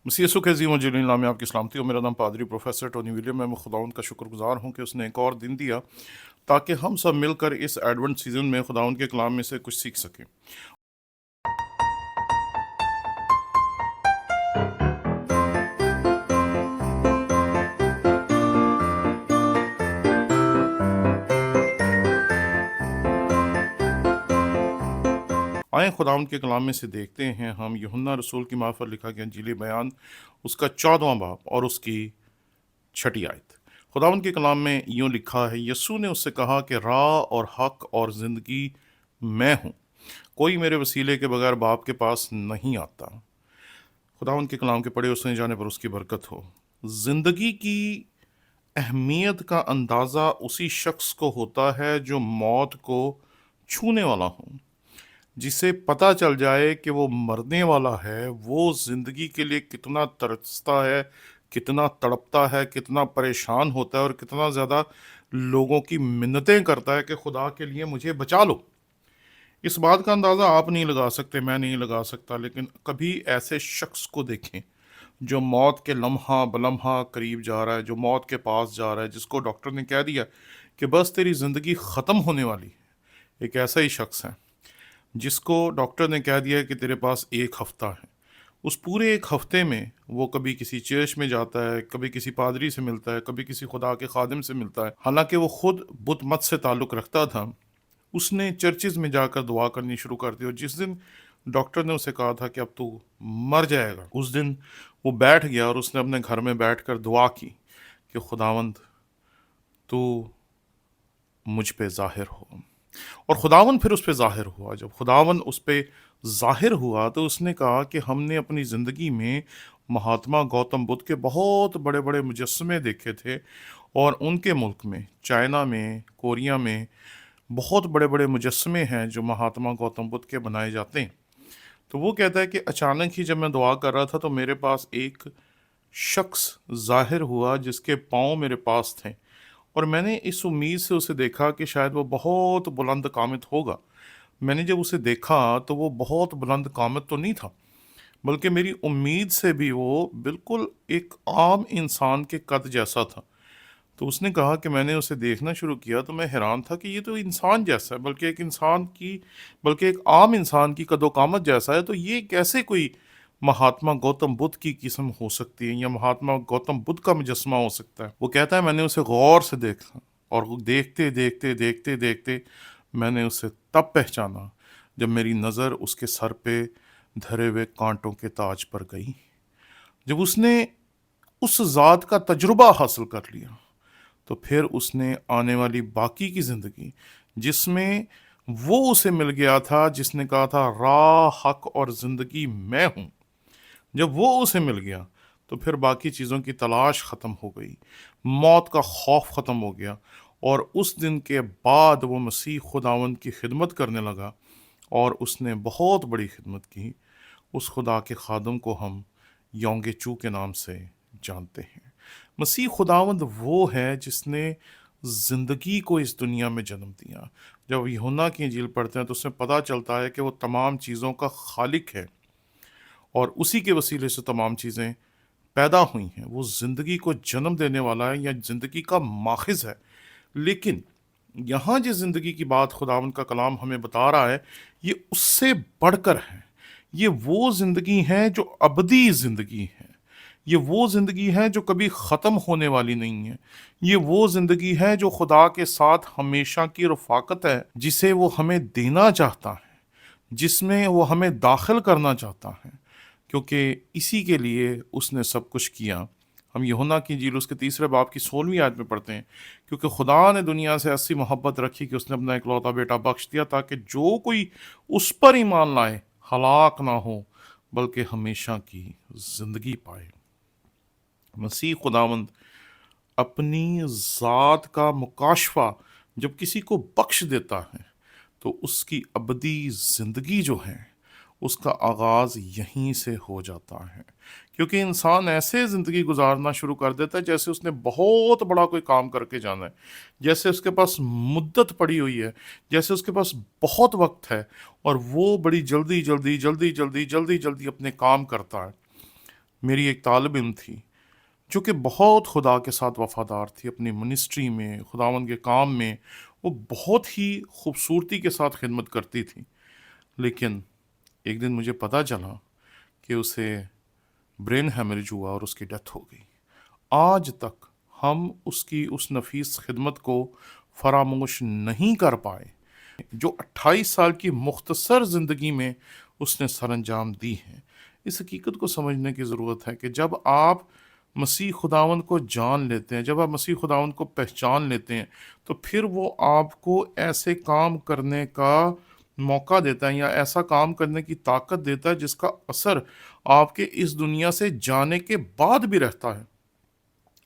मसीह यसु के अज़ीम और जलील नाम में आपकी सलामती हो। मेरा नाम पादरी प्रोफेसर टोनी विलियम है। मैं खुदावंद का शुक्रगुजार हूँ कि उसने एक और दिन दिया ताकि हम सब मिलकर इस एडवेंट सीजन में खुदावंद के कलाम में से कुछ सीख सकें। आए खुदावंद के कलाम में से देखते हैं हम यूहन्ना रसूल की मार्फत लिखा गया इंजीली बयान, उसका 14वां बाब और उसकी 6ठी आयत। खुदावंद के कलाम में यूं लिखा है, यस्सू ने उससे कहा कि राह और हक और ज़िंदगी मैं हूँ, कोई मेरे वसीले के बगैर बाप के पास नहीं आता। खुदावंद के कलाम के पढ़े और सुने जाने पर उसकी बरकत हो। ज़िंदगी की अहमियत का अंदाज़ा उसी शख्स को होता है जो मौत को छूने वाला हो। जिसे पता चल जाए कि वो मरने वाला है, वो ज़िंदगी के लिए कितना तरसता है, कितना तड़पता है, कितना परेशान होता है और कितना ज़्यादा लोगों की मिन्नतें करता है कि खुदा के लिए मुझे बचा लो। इस बात का अंदाज़ा आप नहीं लगा सकते, मैं नहीं लगा सकता, लेकिन कभी ऐसे शख्स को देखें जो मौत के लम्हा बलम्हा करीब जा रहा है, जो मौत के पास जा रहा है, जिसको डॉक्टर ने कह दिया कि बस तेरी ज़िंदगी ख़त्म होने वाली है। एक ऐसा ही शख्स है जिसको डॉक्टर ने कह दिया कि तेरे पास एक हफ्ता है। उस पूरे एक हफ्ते में वो कभी किसी चर्च में जाता है, कभी किसी पादरी से मिलता है, कभी किसी खुदा के खादिम से मिलता है। हालांकि वो खुद बुत मत से ताल्लुक़ रखता था, उसने चर्चिज़ में जाकर दुआ करनी शुरू कर दी और जिस दिन डॉक्टर ने उसे कहा था कि अब तू मर जाएगा, उस दिन वो बैठ गया और उसने अपने घर में बैठकर दुआ की कि खुदावंद तू मुझ पे ज़ाहिर हो। और खुदावन फिर उस पे ज़ाहिर हुआ। जब खुदावन उस पे ज़ाहिर हुआ तो उसने कहा कि हमने अपनी ज़िंदगी में महात्मा गौतम बुद्ध के बहुत बड़े बड़े मुजस्समे देखे थे और उनके मुल्क में, चाइना में, कोरिया में बहुत बड़े बड़े मुजस्समे हैं जो महात्मा गौतम बुद्ध के बनाए जाते हैं। तो वो कहता है कि अचानक ही जब मैं दुआ कर रहा था तो मेरे पास एक शख्स ज़ाहिर हुआ जिसके पाँव मेरे पास थे और मैंने इस उम्मीद से उसे देखा कि शायद वो बहुत बुलंद कामित होगा। मैंने जब उसे देखा तो वो बहुत बुलंद कामित तो नहीं था, बल्कि मेरी उम्मीद से भी वो बिल्कुल एक आम इंसान के कद जैसा था। तो उसने कहा कि मैंने उसे देखना शुरू किया तो मैं हैरान था कि ये तो इंसान जैसा है, बल्कि एक आम इंसान की कदो-कामत जैसा है, तो ये कैसे कोई महात्मा गौतम बुद्ध की किस्म हो सकती है या महात्मा गौतम बुद्ध का मुजस्समा हो सकता है। वो कहता है मैंने उसे गौर से देखा और वो देखते देखते देखते देखते मैंने उसे तब पहचाना जब मेरी नज़र उसके सर पे धरे हुए कांटों के ताज पर गई। जब उसने उस ज़ात का तजुर्बा हासिल कर लिया तो फिर उसने आने वाली बाकी की ज़िंदगी, जिसमें वो उसे मिल गया था जिसने कहा था राह हक और ज़िंदगी मैं हूँ, जब वो उसे मिल गया तो फिर बाकी चीज़ों की तलाश ख़त्म हो गई, मौत का खौफ ख़त्म हो गया और उस दिन के बाद वो मसीह खुदावंद की खिदमत करने लगा और उसने बहुत बड़ी खिदमत की। उस खुदा के खादम को हम योंगे चू के नाम से जानते हैं। मसीह खुदावंद वो है जिसने ज़िंदगी को इस दुनिया में जन्म दिया। जब यूहन्ना की इंजील पढ़ते हैं तो उसमें पता चलता है कि वो तमाम चीज़ों का खालिक है और उसी के वसीले से तमाम चीज़ें पैदा हुई हैं। वो ज़िंदगी को जन्म देने वाला है या ज़िंदगी का माखिज़ है। लेकिन यहाँ जिस ज़िंदगी की बात खुदावंद का कलाम हमें बता रहा है, ये उससे बढ़कर है। ये वो ज़िंदगी है जो अबदी ज़िंदगी है। ये वो ज़िंदगी है जो कभी ख़त्म होने वाली नहीं है। ये वो ज़िंदगी है जो खुदा के साथ हमेशा की रफ़ाकत है, जिसे वो हमें देना चाहता है, जिसमें वो हमें दाखिल करना चाहता है, क्योंकि इसी के लिए उसने सब कुछ किया। हम यूहन्ना की इंजील उसके 3 बाब की 16वीं आयत में पढ़ते हैं, क्योंकि खुदा ने दुनिया से ऐसी मोहब्बत रखी कि उसने अपना इकलौता बेटा बख्श दिया ताकि जो कोई उस पर ईमान लाए हलाक ना हो बल्कि हमेशा की ज़िंदगी पाए। मसीह खुदावंद अपनी ज़ात का मुकाशफा जब किसी को बख्श देता है तो उसकी अबदी ज़िंदगी जो है उसका आगाज़ यहीं से हो जाता है, क्योंकि इंसान ऐसे ज़िंदगी गुजारना शुरू कर देता है जैसे उसने बहुत बड़ा कोई काम करके जाना है, जैसे उसके पास मुद्दत पड़ी हुई है, जैसे उसके पास बहुत वक्त है और वो बड़ी जल्दी जल्दी जल्दी जल्दी जल्दी जल्दी अपने काम करता है। میری ایک طالب علم تھی جو کہ بہت خدا کے ساتھ وفادار تھی، اپنی منسٹری میں، خداوند کے کام میں وہ بہت ہی خوبصورتی کے ساتھ خدمت کرتی تھی، لیکن ایک دن مجھے پتہ چلا کہ اسے برین ہیمریج ہوا اور اس کی ڈیتھ ہو گئی۔ آج تک ہم اس کی اس نفیس خدمت کو فراموش نہیں کر پائے جو 28 سال کی مختصر زندگی میں اس نے سر انجام دی ہے۔ اس حقیقت کو سمجھنے کی ضرورت ہے کہ جب آپ مسیح خداوند کو جان لیتے ہیں، جب آپ مسیح خداوند کو پہچان لیتے ہیں، تو پھر وہ آپ کو ایسے کام کرنے کا موقع دیتا ہے یا ایسا کام کرنے کی طاقت دیتا ہے جس کا اثر آپ کے اس دنیا سے جانے کے بعد بھی رہتا ہے۔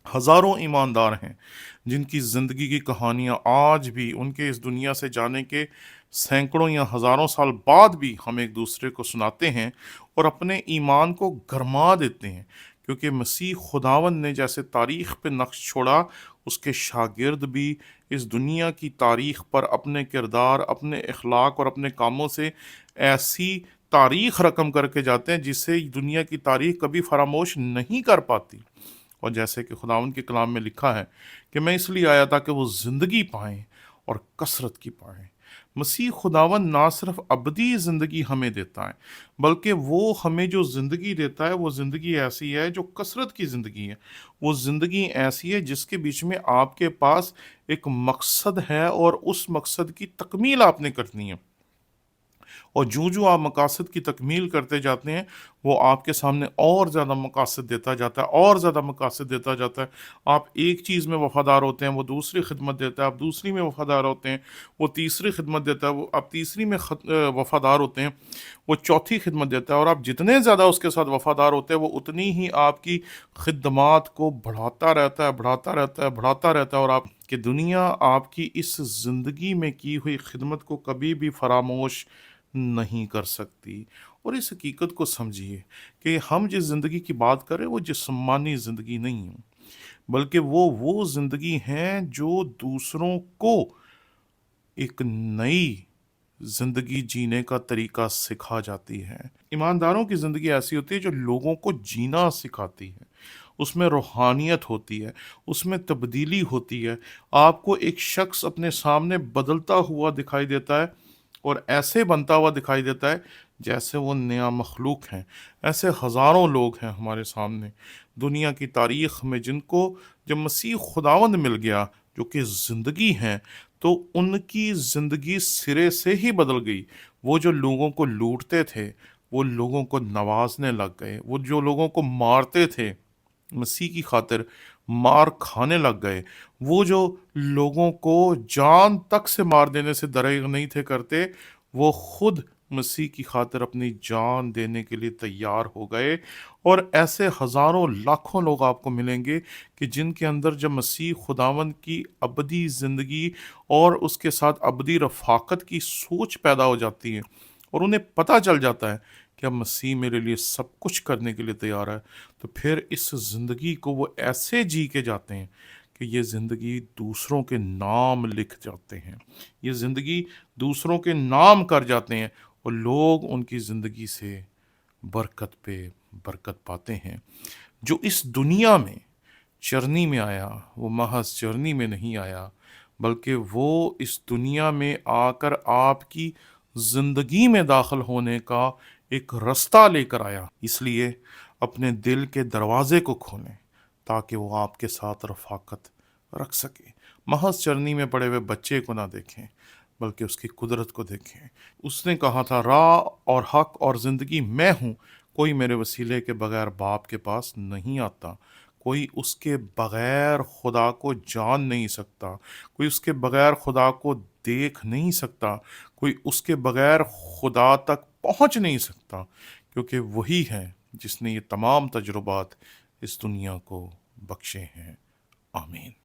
ہزاروں ایماندار ہیں جن کی زندگی کی کہانیاں آج بھی ان کے اس دنیا سے جانے کے سینکڑوں یا ہزاروں سال بعد بھی ہم ایک دوسرے کو سناتے ہیں اور اپنے ایمان کو گرما دیتے ہیں، کیونکہ مسیح خداوند نے جیسے تاریخ پہ نقش چھوڑا، اس کے شاگرد بھی اس دنیا کی تاریخ پر اپنے کردار، اپنے اخلاق اور اپنے کاموں سے ایسی تاریخ رقم کر کے جاتے ہیں جسے دنیا کی تاریخ کبھی فراموش نہیں کر پاتی۔ اور جیسے کہ خداوند کے کلام میں لکھا ہے کہ میں اس لیے آیا تھا کہ وہ زندگی پائیں اور کثرت کی پائیں۔ مسیح خداوند نہ صرف ابدی زندگی ہمیں دیتا ہے، بلکہ وہ ہمیں جو زندگی دیتا ہے وہ زندگی ایسی ہے جو کثرت کی زندگی ہے۔ وہ زندگی ایسی ہے جس کے بیچ میں آپ کے پاس ایک مقصد ہے اور اس مقصد کی تکمیل آپ نے کرنی ہے، اور جو آپ مقاصد کی تکمیل کرتے جاتے ہیں وہ آپ کے سامنے اور زیادہ مقاصد دیتا جاتا ہے، اور زیادہ مقاصد دیتا جاتا ہے۔ آپ ایک چیز میں وفادار ہوتے ہیں، وہ دوسری خدمت دیتا ہے، آپ دوسری میں وفادار ہوتے ہیں، وہ تیسری خدمت دیتا ہے، وہ آپ تیسری میں وفادار ہوتے ہیں، وہ چوتھی خدمت دیتا ہے، اور آپ جتنے زیادہ اس کے ساتھ وفادار ہوتے ہیں وہ اتنی ہی آپ کی خدمات کو بڑھاتا رہتا ہے، بڑھاتا رہتا ہے، بڑھاتا رہتا ہے، اور آپ کہ دنیا آپ کی اس زندگی میں کی ہوئی خدمت کو کبھی بھی فراموش نہیں کر سکتی۔ اور اس حقیقت کو سمجھیے کہ ہم جس زندگی کی بات کریں وہ جسمانی زندگی نہیں ہے، بلکہ وہ زندگی ہے جو دوسروں کو ایک نئی زندگی جینے کا طریقہ سکھا جاتی ہے۔ ایمانداروں کی زندگی ایسی ہوتی ہے جو لوگوں کو جینا سکھاتی ہے، اس میں روحانیت ہوتی ہے، اس میں تبدیلی ہوتی ہے۔ آپ کو ایک شخص اپنے سامنے بدلتا ہوا دکھائی دیتا ہے اور ایسے بنتا ہوا دکھائی دیتا ہے جیسے وہ نیا مخلوق ہیں۔ ایسے ہزاروں لوگ ہیں ہمارے سامنے دنیا کی تاریخ میں جن کو جب مسیح خداوند مل گیا جو کہ زندگی ہیں، تو ان کی زندگی سرے سے ہی بدل گئی۔ وہ جو لوگوں کو لوٹتے تھے وہ لوگوں کو نوازنے لگ گئے، وہ جو لوگوں کو مارتے تھے مسیح کی خاطر مار کھانے لگ گئے، وہ جو لوگوں کو جان تک سے مار دینے سے دریغ نہیں تھے کرتے، وہ خود مسیح کی خاطر اپنی جان دینے کے لیے تیار ہو گئے۔ اور ایسے ہزاروں لاکھوں لوگ آپ کو ملیں گے کہ جن کے اندر جب مسیح خداوند کی ابدی زندگی اور اس کے ساتھ ابدی رفاقت کی سوچ پیدا ہو جاتی ہے اور انہیں پتہ چل جاتا ہے کہ اب مسیح میرے لیے سب کچھ کرنے کے لیے تیار ہے، تو پھر اس زندگی کو وہ ایسے جی کے جاتے ہیں کہ یہ زندگی دوسروں کے نام لکھ جاتے ہیں، یہ زندگی دوسروں کے نام کر جاتے ہیں، اور لوگ ان کی زندگی سے برکت پہ برکت پاتے ہیں۔ جو اس دنیا میں چرنی میں آیا وہ محض چرنی میں نہیں آیا، بلکہ وہ اس دنیا میں آ کر آپ کی زندگی میں داخل ہونے کا ایک رستہ لے کر آیا۔ اس لیے اپنے دل کے دروازے کو کھولیں تاکہ وہ آپ کے ساتھ رفاقت رکھ سکے۔ محض چرنی میں پڑے ہوئے بچے کو نہ دیکھیں بلکہ اس کی قدرت کو دیکھیں۔ اس نے کہا تھا راہ اور حق اور زندگی میں ہوں، کوئی میرے وسیلے کے بغیر باپ کے پاس نہیں آتا، کوئی اس کے بغیر خدا کو جان نہیں سکتا، کوئی اس کے بغیر خدا کو دیکھ نہیں سکتا، کوئی اس کے بغیر خدا تک پہنچ نہیں سکتا، کیونکہ وہی ہے جس نے یہ تمام تجربات اس دنیا کو بخشے ہیں۔ آمین۔